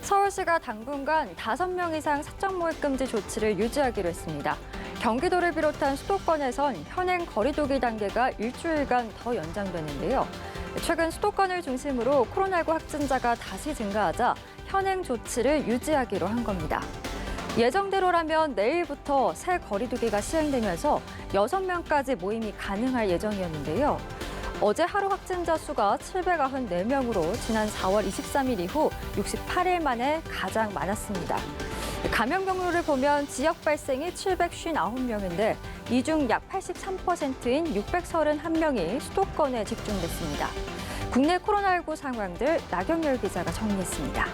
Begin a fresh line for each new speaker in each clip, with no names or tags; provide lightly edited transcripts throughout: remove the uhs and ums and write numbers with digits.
서울시가 당분간 5명 이상 사적 모임 금지 조치를 유지하기로 했습니다. 경기도를 비롯한 수도권에선 현행 거리두기 단계가 일주일간 더 연장되는데요. 최근 수도권을 중심으로 코로나19 확진자가 다시 증가하자 현행 조치를 유지하기로 한 겁니다. 예정대로라면 내일부터 새 거리두기가 시행되면서 6명까지 모임이 가능할 예정이었는데요. 어제 하루 확진자 수가 794명으로 지난 4월 23일 이후 68일 만에 가장 많았습니다. 감염 경로를 보면 지역 발생이 759명인데 이 중 약 83%인 631명이 수도권에 집중됐습니다. 국내 코로나19 상황들 나경열 기자가 정리했습니다.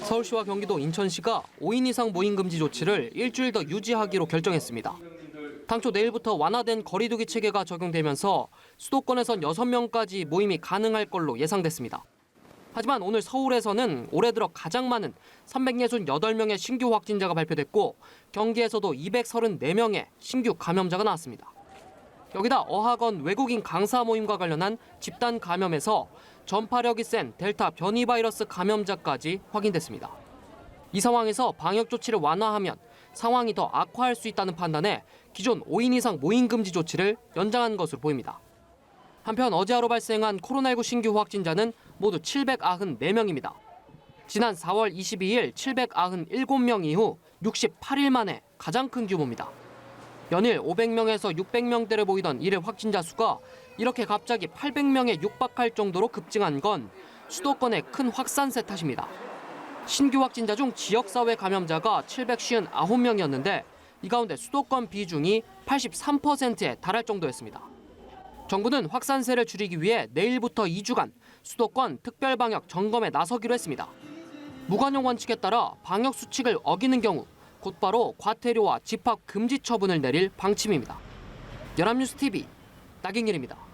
서울시와 경기도 인천시가 5인 이상 모임 금지 조치를 일주일 더 유지하기로 결정했습니다. 당초 내일부터 완화된 거리두기 체계가 적용되면서 수도권에선 6명까지 모임이 가능할 걸로 예상됐습니다. 하지만 오늘 서울에서는 올해 들어 가장 많은 368명의 신규 확진자가 발표됐고 경기에서도 234명의 신규 감염자가 나왔습니다. 여기다 어학원 외국인 강사 모임과 관련한 집단 감염에서 전파력이 센 델타 변이 바이러스 감염자까지 확인됐습니다. 이 상황에서 방역 조치를 완화하면 상황이 더 악화할 수 있다는 판단에 기존 5인 이상 모임 금지 조치를 연장한 것으로 보입니다. 한편 어제 하루 발생한 코로나19 신규 확진자는 모두 794명입니다. 지난 4월 22일 797명 이후 68일 만에 가장 큰 규모입니다. 연일 500명에서 600명대를 보이던 일일 확진자 수가 이렇게 갑자기 800명에 육박할 정도로 급증한 건 수도권의 큰 확산세 탓입니다. 신규 확진자 중 지역사회 감염자가 759명이었는데 이 가운데 수도권 비중이 83%에 달할 정도였습니다. 정부는 확산세를 줄이기 위해 내일부터 2주간 수도권 특별방역 점검에 나서기로 했습니다. 무관용 원칙에 따라 방역 수칙을 어기는 경우 곧바로 과태료와 집합 금지 처분을 내릴 방침입니다. 연합뉴스 TV 나경일입니다.